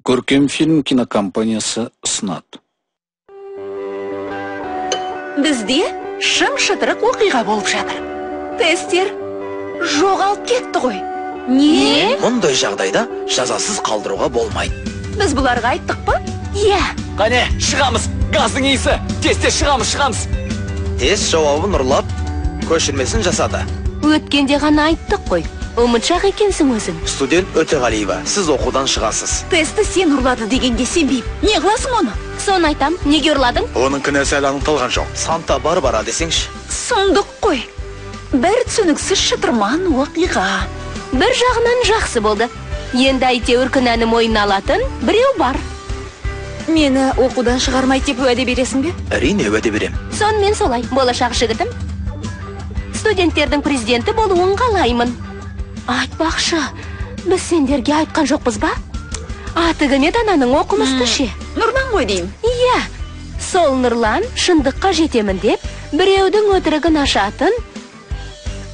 Көркем фильм кинокомпаниясы ұсынады. Бізде шым-шытырық оқиға болып жатыр. Тестер жоғалып кетті ғой. Не? Мұндай жағдайда жазасыз қалдыруға болмайды. Біз бұларға айттық па? Иә. Қане, шығамыз. Газдың иісі. Тесте шығамыз. Тест жауабын ұрлап, көшірмесін жасады. Өткенде ғана айттық қой. Ұмытшақ екенсің өзің. Студент Өтеғалиева, сіз оқудан шығасыз. Тесті сен ұрлады дегенге сенбеймін. Не қыласың оны? Соны айтам, неге ұрладың? Оның кінәсі әлі анықталған жоқ. Санта Барбара десеңші. Сұмдық қой. Бір түсініксіз шытырман оқиға. Бір жағынан жақсы болды. Енді әйтеуір кінәні мойнына алатын біреу бар. Мені оқудан шығармайды деп уәде бересің бе? Әрине уәде берем. Сонымен солай, болашақ жігітім. Студенттердің президенті болуын қалаймын. Айтпақшы, біз сендерге айтқан жоқпыз ба? Аты кім еді ананың оқымысты ше? Нұрлан ғой деймін. Иә, сол Нұрлан шындыққа жетемін деп, біреудің өтірігін ашатын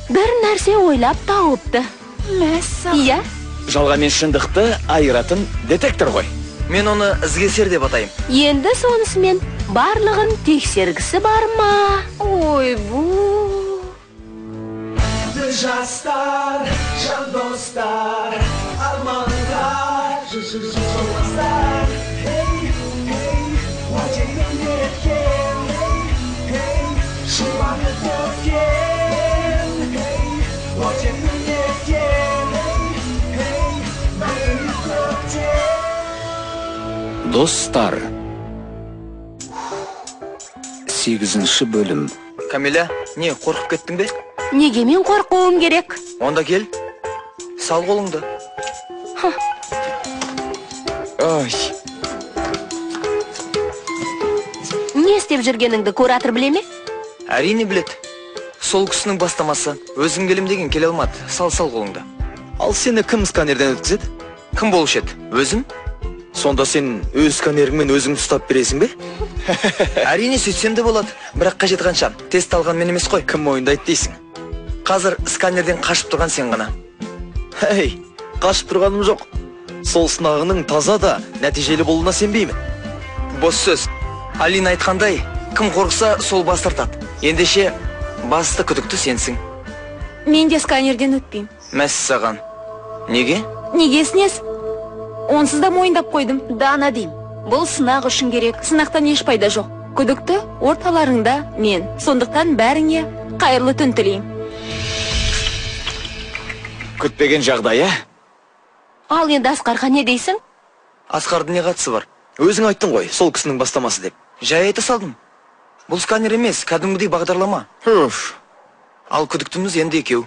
бір нәрсе ойлап тауыпты. Мәссаған. Иә. Жалған мен шындықты айыратын детектор ғой. Мен оны ізгесер деп атайым. Енді сонысымен барлығын тексергісі бар ма? Ой, бұл... Жастар, жан достар, армандар, жолдастар. Hey, hey, уәденің неткен, hey, жұбаны төккен, hey, уәденің неткен, hey, мәңгілік көктен. Достар. 8-ші бөлім. Камиля, не, қорқып кеттің бе? Неге мен қорқуым керек? Онда кел, сал қолыңды. Ой, Не істеп жүргеніңді куратор біле ме? Әрине білет. Сол кісінің бастамасы. Өзің келем деген келе алмады. Сал қолыңды. Ал сені кім сканерден өткізеді? Кім болушы еді? Өзім? Сонда сен өз сканеріңмен өзің ұстап бересің бе? Әрине сөйтсем де болады. Бірақ қажет қанша? Тест алған мен емес қой. Кім мойындайды дейсің? Қазір сканерден қашып тұрған сен ғана. Хей, қашып тұрғаным жоқ. Сол сынағының таза да нәтижелі болуына сенбеймін. Бос сөз. Алина айтқандай, кім қорқса сол бас тартады. Ендеше басты күдікті сенсің. Мен де сканерден өтпеймін. Мәссаған. Неге? Негесінес? Онсыз да мойындап қойдым. Дана деймін. Бұл сынақ үшін керек. Сынақтан еш пайда жоқ. Күдікті орталарыңда мен. Сондықтан бәріңе қайырлы түн тілеймін. күтпеген жағдайы. Ал енді Асқарға не дейсің? Асқардың не қатысы бар? Өзің айттың ғой, сол кісінің бастамасы деп. Жай айта салдым. Бұл сканер емес, кәдімгідей бағдарлама. Ал күдіктіміз енді екеу.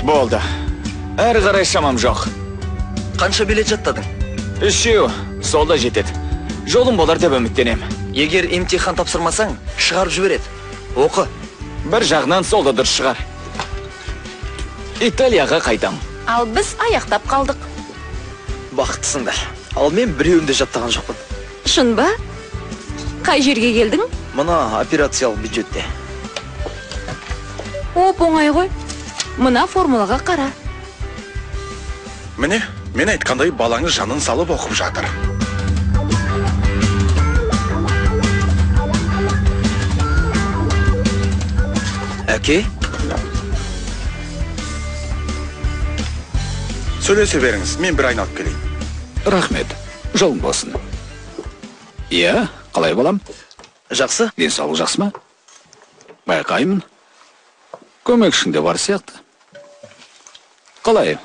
Болды. Әрі қарай шамам жоқ. Қанша билет жаттадың? 3, солда жетеді. Жолым болар деп үміттенем. Егер емтихан тапсырмасаң, шығарып жібереді. Оқы. Бір жағынан солда дұрыс шығар. Италияға қайтам. Ал біз аяқтап қалдық. Бақыттысыңдар. Ал мен біреуінде жаттаған жоқпын. Шын ба? Қай жерге келдің? Мына операциялық бюджетте. Оп, оңай ғой. Мына формулаға қара. Міне, мен айтқандай балаңыз жанын салып оқып жатыр. Әке? Сөйлесе беріңіз, мен бір айналып келейін. Рахмет, жолың болсын. Иә, қалай болам? Жақсы? Денсаулық жақсы ма? Байқаймын. Көмекшіңде бар сияқты. Қалай?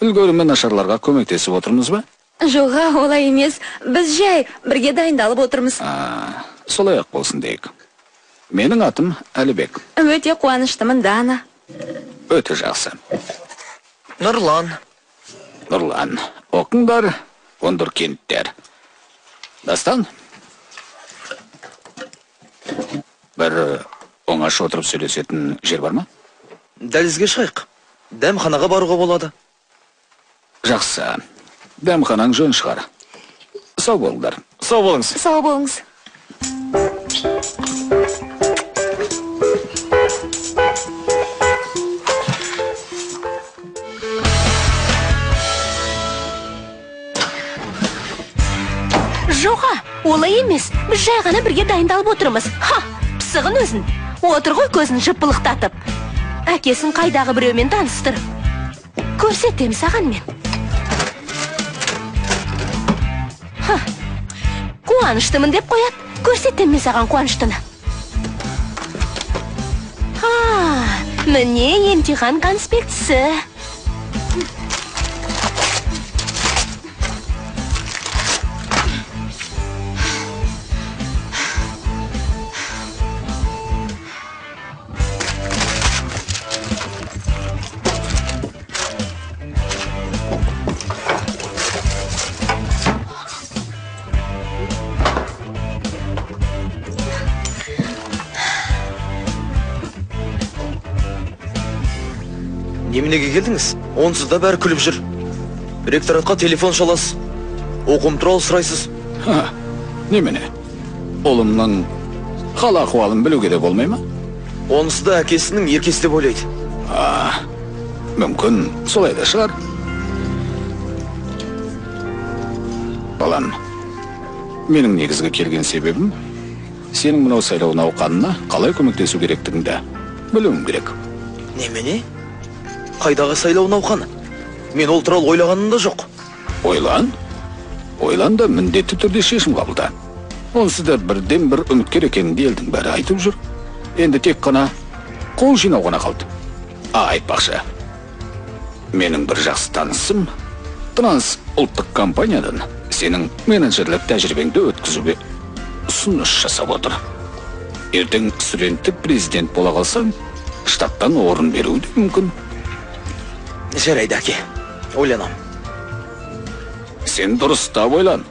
Үлгерімен нашарларға көмектесіп отырмыз ба? Жоға, олай емес. Біз жай бірге дайындалып отырмыз. Солай ақ болсын дейік. Менің атым Әлібек. Өте қуаныштымын, Дана. Өте жақсы. Нұрлан. Нұрлан, оқыңдар, вундеркиндтер. Дастан? Бір оңаш отырып сөйлесетін жер бар ма? Дәлізге шығайық. Дәмханаға баруға болады. Жақсы. Дәмханаң жөн шығар. Сау болыңдар. Сау болыңыз. Сау болыңыз. Жоға, олай емес. Біз жай ғана бірге дайындалып отырмыз. Ха, пысығын өзін. Отыр ғой көзін жыпылықтатып. Әкесін қайдағы біреумен таныстырып. Көрсетем саған мен. Ха, қуаныштымын деп қояд. Көрсетем мен саған қуаныштыны. Ха, міне емтихан конспектісі. Неменеге келдіңіз? Онсыз да бәрі күліп жүр. Ректоратқа телефон шаласыз. Оқым туралы сұрайсыз. Немене? Олымның қал ахуалын білуге де болмай ма? Онысы да әкесінің еркесі деп ойлайды. Мүмкін солай да шығар. Балам, менің негізгі келген себебім сенің мынау сайлау науқанына қалай көмектесу керектігіңді білуім керек. Немене? Қайдағы сайлау науқаны? Мен ол туралы ойлағаным да жоқ. Ойлан да міндетті түрде шешім қабылда. Онсыз да бірден бір үміткер екеніңді елдің бәрі айтып жүр. Енді тек қана қол жинау ғана қалды. Айтпақшы, менің бір жақсы танысым Транс ұлттық компаниядан сенің менеджерлік тәжірибеңді өткізуге ұсыныс жасап отыр. Ертең студенттік президент бола қалсаң, штаттан орын беруі де мүмкін. Жарайды, әке. Ойланам. Сен дұрыстап ойлан.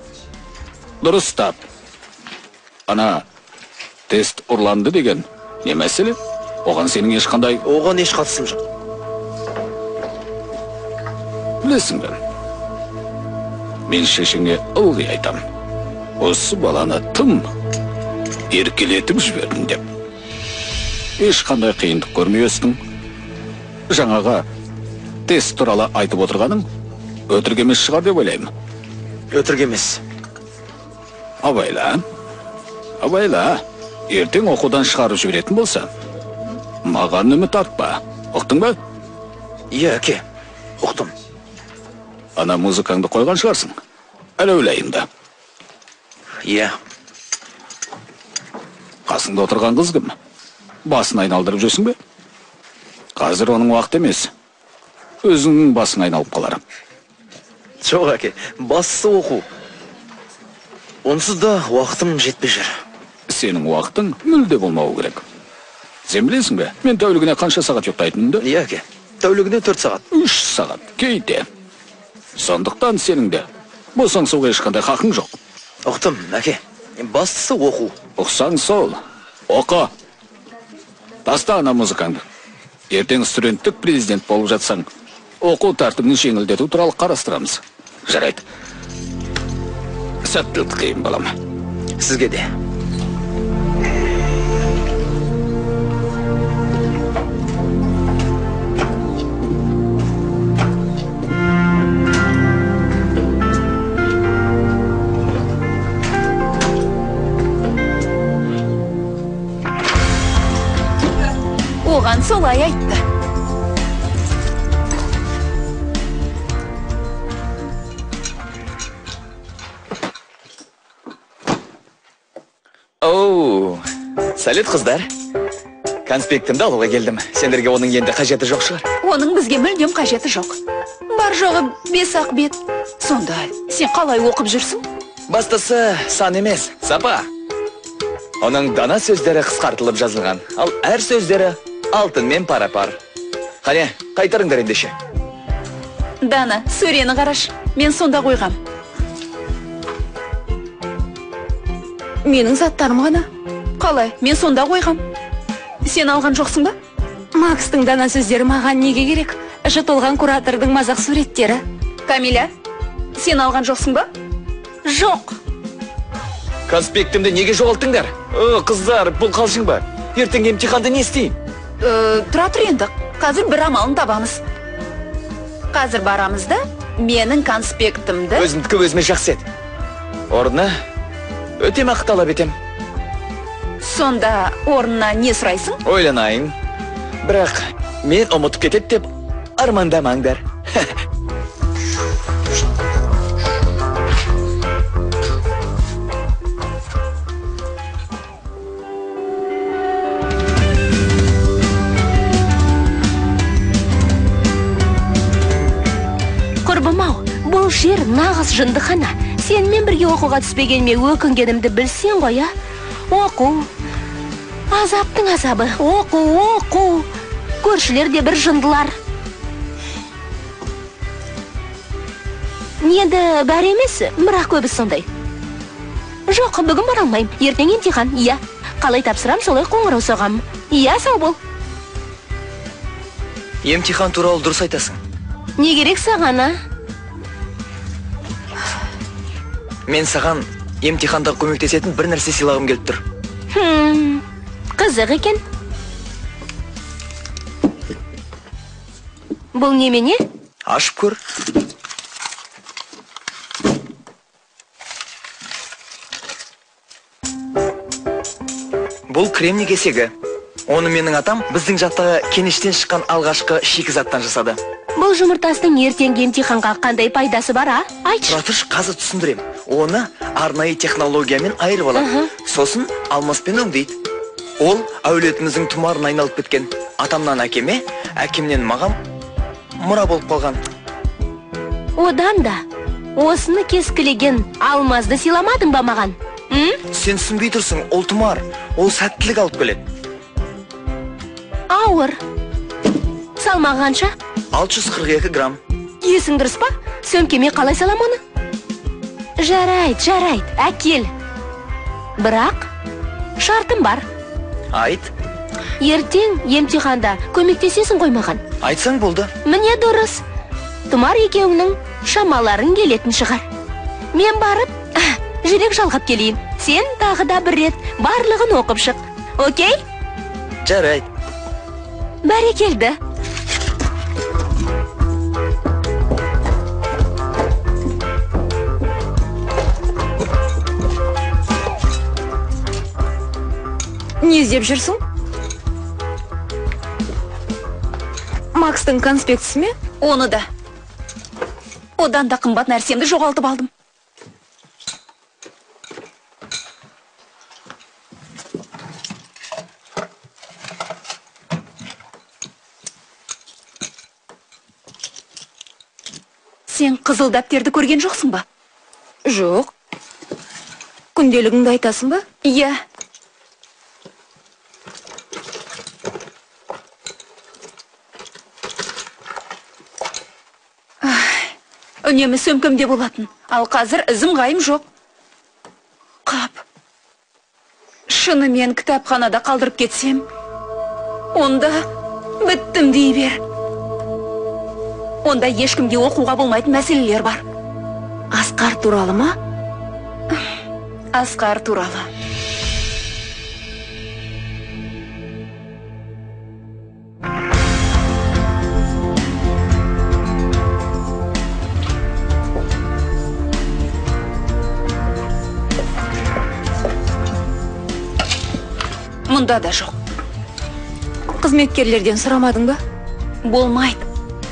Дұрыстап. Ана тест ұрланды деген не мәселе? Оған сенің ешқандай... Оған еш қатысым жоқ. Білесің бе? Мен шешеңе ылғи айтам. Осы баланы тым еркелетіп жібердің деп. Ешқандай қиындық көрмей өстің. Жаңаға тест туралы айтып отырғаның өтірік емес шығар деп ойлаймын. Өтірік емес. Абайла. Ертең оқудан шығарып жіберетін болса, маған үміт артпа. Ұқтың ба? Иә, әке. Ұқтым. Ана музыкаңды қойған шығарсың. Әлі ойлайымда. Иә. Қасыңда отырған қыз кім? Басын айналдырып жүрсің бе? Қазір оның уақыт емес. Өзіңнің басың айналып қалар. Жоқ, әке. Бастысы оқу. Онсыз да уақытым жетпей жүр. Сенің уақытың мүлде болмауы керек. Сен білесің бе? Мен тәулігіне қанша сағат ұйықтайтынымды? Иә, әке. Тәулігіне 4 сағат. 3 сағат. Кейде. Сондықтан сенің де босаңсуға ешқандай хақың жоқ. Ұқтым, әке. Бастысы оқу. Ұқсаң сол. Оқы. Таста ана музыкаңды. Ертең студенттік президент болып жатсаң, оқу тәртібін жеңілдету туралы қарастырамыз. Жарайды. Сәттілік тілеймін, балам. Сізге де. Оған солай айтты. Сәлет, қыздар. Конспектімді алуға келдім. Сендерге оның енді қажеті жоқ шығар. Оның бізге мүлдем қажеті жоқ. Бар жоғы 5-ақ бет. Сонда сен қалай оқып жүрсің? Бастысы сан емес, сапа. Оның дана сөздері қысқартылып жазылған, ал әр сөздері алтынмен пара-пар. Қане, қайтарыңдар ендеше. Дана, сөрені қараш. Мен сонда қойғам. Менің заттарым ғана. Қалай, мен сонда қойғам. Сен алған жоқсың ба? Макстың дана сөздері маған неге керек? Жытылған куратордың мазақ суреттері. Камиля, сен алған жоқсың ба? Жоқ. Конспектімді неге жоғалттыңдар? Қыздар, бұл қалжың ба? Ертең емтиханды не істейін? Тұра тұр енді. Қазір бір амалын табамыз. Қазір барамыз да, менің конспектімді... Өзімдікі өзіме жақсы еді. Орны өтемақы талап етем. Сонда орнына не сұрайсың? Ойланайын. Бірақ мен ұмытып кетеді деп армандамаңдар. Құрбым-ау, бұл жер нағыз жындыхана. Сенімен бірге оқуға түспегеніме өкінгенімді білсең ғой, а? Оқу. Азаптың азабы. Оқу. Көршілер де бір жындылар. Енді бар емес, бірақ көбі сондай. Жоқ, бүгін бара алмайым. Ертең емтихан. Иә. Қалай тапсырам, солай қоңырау соғам. Иә, сау бол. Емтихан туралы дұрыс айтасың. Не керек саған, а? Мен саған емтиханда көмектесетін бір нәрсе сыйлағым келіп тұр. Қызық екен. Бұл немене? Ашып көр. Бұл кремний кесегі. Оны менің атам біздің жаттағы кеніштен шыққан алғашқы шикізаттан жасады. Бұл жұмыртастың ертеңгі емтиханға қандай пайдасы бар, а? Айтшы. Тұра тұршы, қазір түсіндірем. Оны арнайы технологиямен айырып алады. Сосын алмаспен өңдейді. Ол әулетіміздің тұмарын айналып кеткен. Атамнан әкеме, әкемнен маған мұра болып қалған. Одан да осыны кескілеген алмазды сыйламадың ба маған? Сен түсінбей тұрсың, ол тұмар. Ол сәттілік алып келеді. Ауыр. Салмағанша? 642 грамм. Есің дұрыс па? Сөмкеме қалай салам оны? Жарайды, әкел. Бірақ шартым бар. Айт. Ертең емтиханда көмектесесің ғой маған. Айтсаң болды. Міне дұрыс. Тұмар екеуіңнің шамаларың келетін шығар. Мен барып, жүрек жалғап келейін. Сен тағы да бір рет барлығын оқып шық. Окей? Жарайды. Бәрекелді. Не іздеп жүрсің? Макстың конспектісі ме? Оны да. Одан да қымбат нәрсемді жоғалтып алдым. Сен қызыл дәптерді көрген жоқсың ба? Жоқ. Күнделігіңді айтасың ба? Иә. Үнемі сөмкемде болатын. Ал қазір ізім ғайым жоқ. Қап. Шынымен кітапханада қалдырып кетсем, онда біттім дей бер. Онда ешкімге оқуға болмайтын мәселелер бар. Асқар туралы ма? Асқар туралы. Мұнда да жоқ. Қызметкерлерден сұрамадың ба? Болмайды.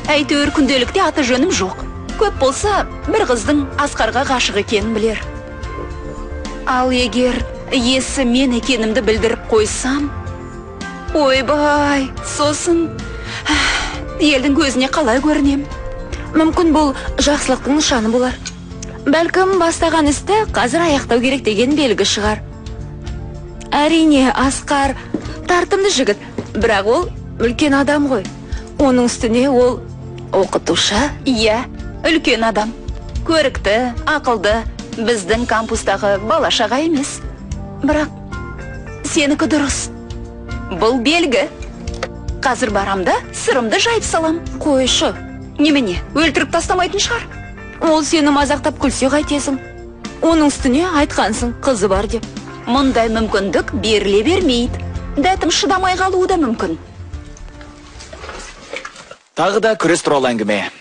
Әйтеуір күнделікте аты жөнім жоқ. Көп болса, бір қыздың Асқарға ғашық екенін білер. Ал егер есі мен екенімді білдіріп қойсам, ойбай, сосын елдің көзіне қалай көрінем? Мүмкін бұл жақсылықтың нышаны болар. Бәлкім бастаған істі қазір аяқтау керек деген белгі шығар. Әрине, Асқар тартымды жігіт, бірақ ол үлкен адам ғой. Оның үстіне ол оқытушы. Иә, үлкен адам. Көрікті, ақылды, біздің кампустағы балашаға емес. Бірақ сенікі дұрыс. Бұл белгі. Қазір барамда сырымды жайып салам. Қойшы. Немене, өлтіріп тастамайтын шығар? Ол сені мазақтап күлсе қайтесің? Оның үстіне айтқансың, қызы бар деп. Мұндай мүмкіндік беріле бермейді. Дәтім шыдамай қалуы да мүмкін. Тағы да күрес туралы әңгіме.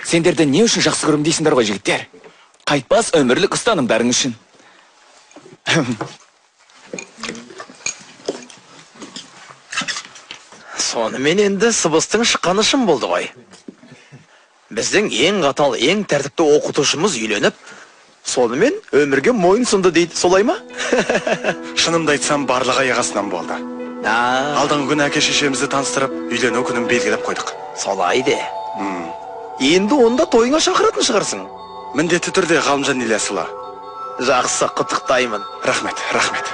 Сендерді не үшін жақсы көрім дейсіңдер ғой, жігіттер? Қайтпас өмірлік ұстанымдарың үшін. Сонымен енді сыбыстың шыққаны шын болды ғой. Біздің ең қатал, ең тәртіпті оқытушымыз үйленіп, сонымен өмірге мойын сұнды дейді, солай ма? Шынымды айтсам, барлық аяғасынан болды. Алдыңғы күні әке шешемізді таныстырып, үйлену күнін белгілеп қойдық. Солай де. Енді онда тойыңа шақыратын шығарсың. Міндетті түрде Ғалымжан Ілиясұлы. Жақсы, құттықтаймын. Рахмет, рахмет.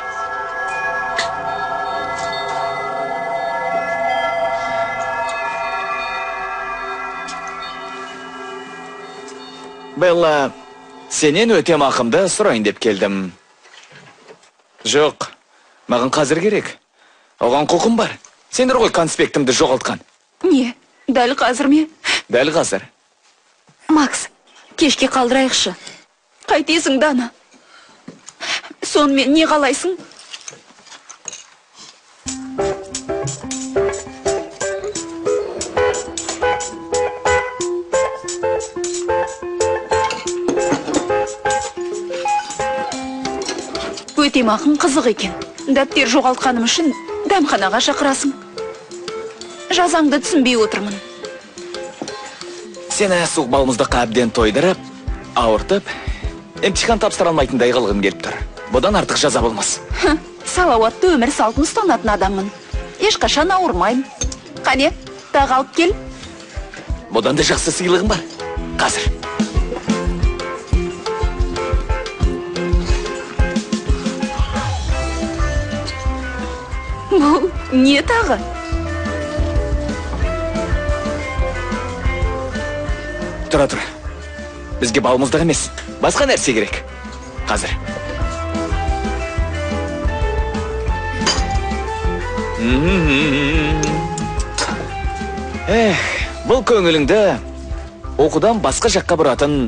Белла, сенен өте мақымды сұрайын деп келдім. Жоқ, маған қазір керек. Оған құқым бар. Сендер ғой конспектімді жоғалтқан. Не? Дәл қазір ме? Дәл қазір. Макс, кешке қалдырайықшы. Қайтесің, Дана? Сонымен не қалайсың? Өте мақым қызық екен. Дәптер жоғалтқаным үшін дәмханаға шақырасың. Жазаңды түсінбей отырмын. Сені суық балмұздаққа әбден тойдырып, ауыртып, емтихан тапсыра алмайтындай қылғым келіп тұр. Бұдан артық жаза болмас. Салауатты өмір салтын ұстанатын адаммын. Ешқашан ауырмаймын. Қане, тағы алып кел. Бұдан да жақсы сыйлығым бар. Қазір. Бұл не тағы? Тұра. Бізге балмұздақ емес, басқа нәрсе керек. Қазір. Бұл көңіліңді оқудан басқа жаққа бұратын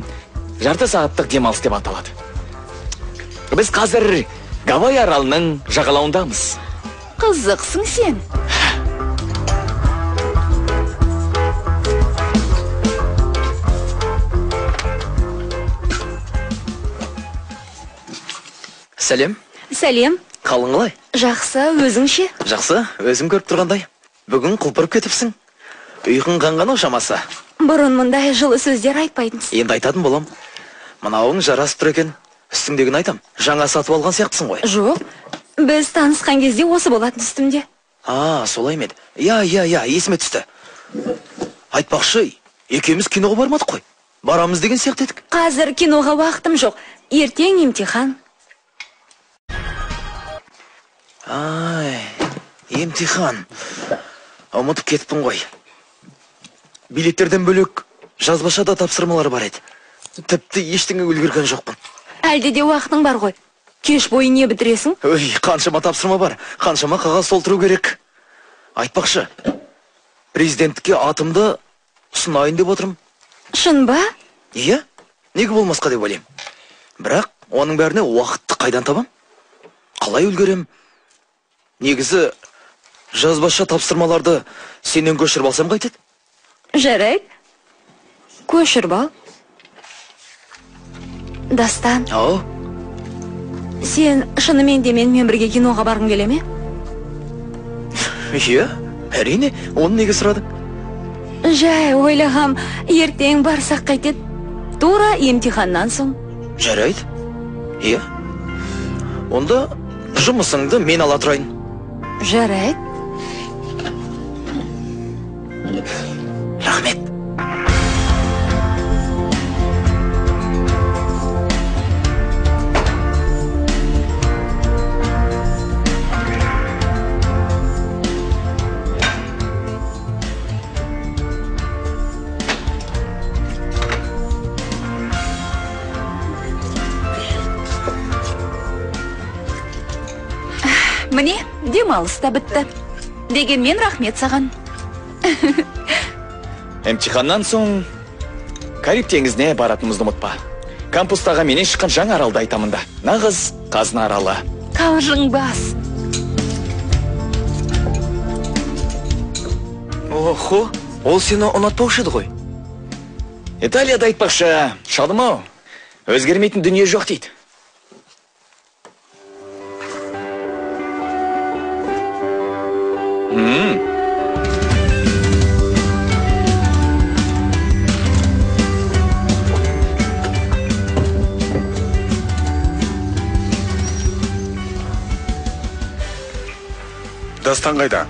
жарты сағаттық демалыс деп аталады. Біз қазір Гавай аралының жағалауындамыз. Қызықсың сен. Сәлем. Сәлем. Қалың қалай? Жақсы, өзіңше? Жақсы, өзім көріп тұрғандай. Бүгін құлпырып кетіпсің. Ұйқың қанған шамасы. Бұрын мұндай жылы сөздер айтпайтынсың. Енді айтатын болам. Мынауың жарасып тұр екен. Үстіңдегін айтам. Жаңа сатып алған сияқтысың ғой. Жоқ. Біз танысқан кезде осы болатын үстімде. Солай ме еді? Я, есіме түсті. Айтпақшы, екеуміз киноға бармадық қой. Барамыз деген сияқты едік. Қазір киноға уақытым жоқ. Ертең емтихан. Емтихан. Ұмытып кетіппін ғой. Билеттерден бөлек жазбаша да тапсырмалары бар еді. Тіпті ештеңе үлгерген жоқпын. Әлде де уақытың бар ғой. Кеш бойы не бітіресің? Қаншама тапсырма бар. Қаншама қағаз толтыру керек. Айтпақшы, президентке атымды ұсынайын деп отырмын. Шын ба? Иә, неге болмасқа деп ойлаймын. Бірақ оның бәріне уақытты қайдан табам? Қалай үлгерем? Негізі жазбаша тапсырмаларды сенен көшіріп алсам қайтеді? Жарайды. Көшіріп ал. Дастан. Сен шынымен де менімен бірге киноға барғың келе ме? Иә, әрине, оны неге сұрадың? Жай, ойлағам, ертең барсақ қайтеді. Тура емтиханнан соң. Жарайды. Иә. Онда жұмысыңды мен ала тұрайын. Жарайды. Рахмет. Міне, демалыс та бітті. Дегенмен рахмет саған. Емтиханнан соң Кариб теңізіне баратынымызды ұмытпа. Кампустағы менен шыққан жаңа аралды айтамын да. Нағыз қазына аралы. Қалжың бас. Охо, ол сені ұнатпаушы еді ғой. Италияда айтпақшы, шалым-ау, өзгермейтін дүние жоқ дейді. Дастан қайда?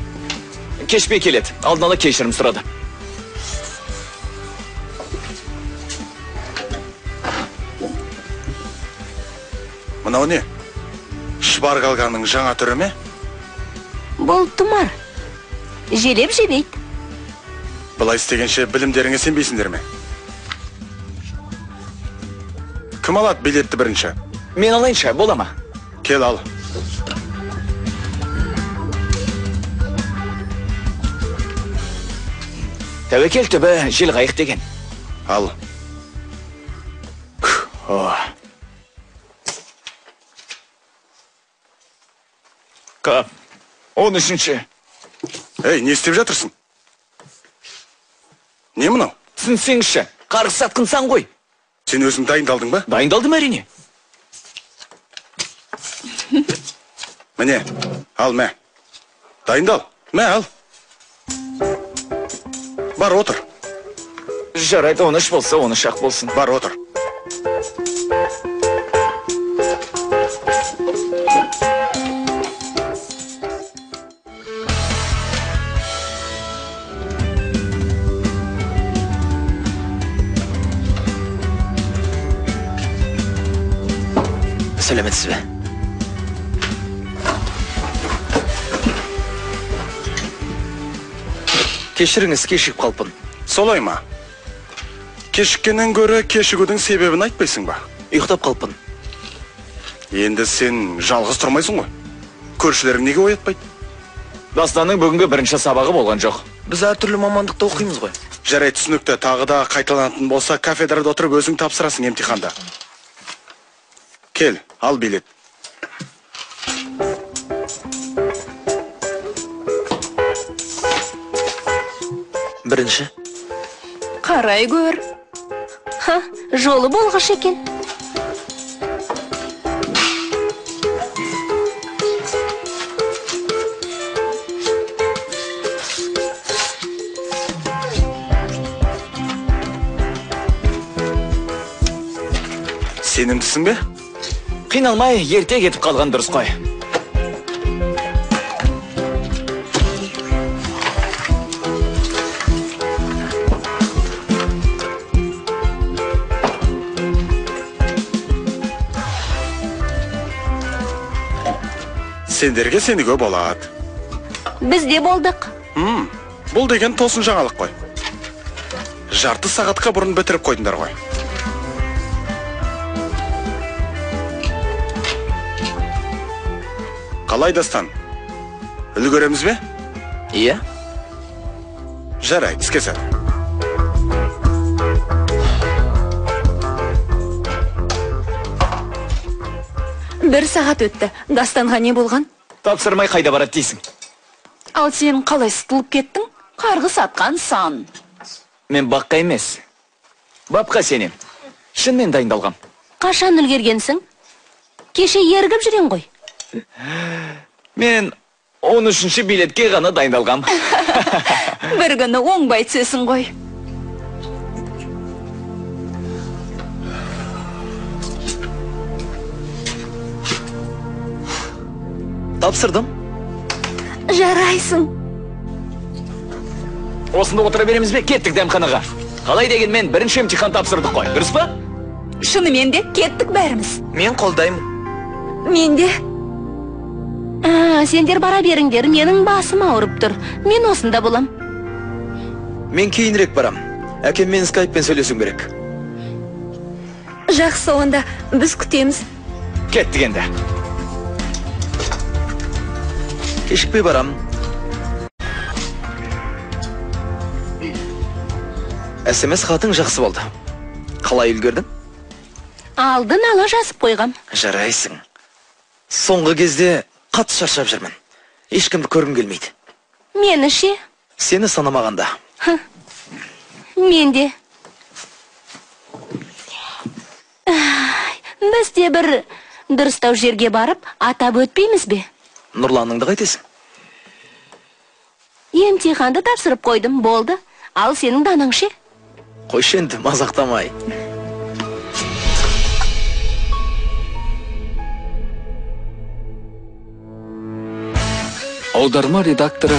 Кешпей келеді, алдын ала кешірім сұрады. Мынау не? Шпаргалганың жаңа түрі ме? Бұл тұмар. Желеп жебейді. Бұлай істегенше білімдеріңе сенбейсіңдер ме? Кім алады билетті бірінші? Мен алайынша, бола ма? Кел ал. Тәуекел түбі жел қайық деген. Ал. Қап, 13-ші. Ей, не істеп жатырсың? Не мынау? Түсінсеңші, қарғыс сатқынсан ғой. Сен өзің дайындалдың ба? Дайындалдым әрине. Міне, ал мә. Дайындал, мә ал. Бар отыр, Жарайды, 13 болса, 13-ақ болсын. бар отыр. Сәлеметсіз бе? Кешіріңіз, кешігіп қалыппын. Солай ма? Кешіккеннен гөрі кешігудің себебін айтпайсың ба? Ұйықтап қалыппын. Енді сен жалғыз тұрмайсың ғой. Көршілерің неге оятпайды? Дастанның бүгінгі бірінші сабағы болған жоқ. Біз әртүрлі мамандықта оқимыз ғой. Жарай, түсінікті, тағы да қайталанатын болса, кафедрада отырып өзің тапсырасың емтиханда. Кел, ал билет. Бірінші. Қарай көр. Ха, жолы болғыш екен. Сенімдісің бе? Қиналмай, ерте кетіп қалған дұрыс қой. Сендерге сенуге болады. Біз де болдық. Бұл деген тосын жаңалық қой. Жарты сағатқа бұрын бітіріп қойдыңдар ғой. Қалай Дастан? Үлгереміз бе? Иә? Жарай, іске сәт. Бір сағат өтті. Дастанға не болған? Тапсырмай қайда барады дейсің? Ал сен қалай сытылып кеттің? Қарғыс атқан сан. Мен баққа емес. Бапқа сенем. Шынмен дайындалғам. Қашан үлгергенсің? Кеше ергіп жүрен ғой. Мен 13-ші билетке ғана дайындалғам. Бір күні оңбай түсесің ғой. Тапсырдым. Жарайсың. Осында отыра береміз бе? Кеттік дәмханаға. Қалай дегенмен бірінші емтихан тапсырдық қой. Дұрыс па? Шынымен де кеттік бәріміз. Мен қолдаймын. Мен де. Сендер бара беріңдер, менің басым ауырып тұр. Мен осында болам. Мен кейінірек барам. Әкем мен скайппен сөйлесуім керек. Жақсы, онда біз күтеміз. Кеттік енді. Кешікпей барам. SMS хатың жақсы болды. қалай үлгердің? Алдын ала жазып қойғам. Жарайсың. Соңғы кезде қатты шаршап жүрмін. Ешкімді көргім келмейді. Мені ше? Сені санамағанда. Мен де. Біз де бір дұрыстау жерге барып атап өтпейміз бе? Нұрланыңды қайтесің? Емтиханды тапсырып қойдым, болды. Ал сенің данаң ше? Қойшы енді, мазақтамай. Аударма редакторы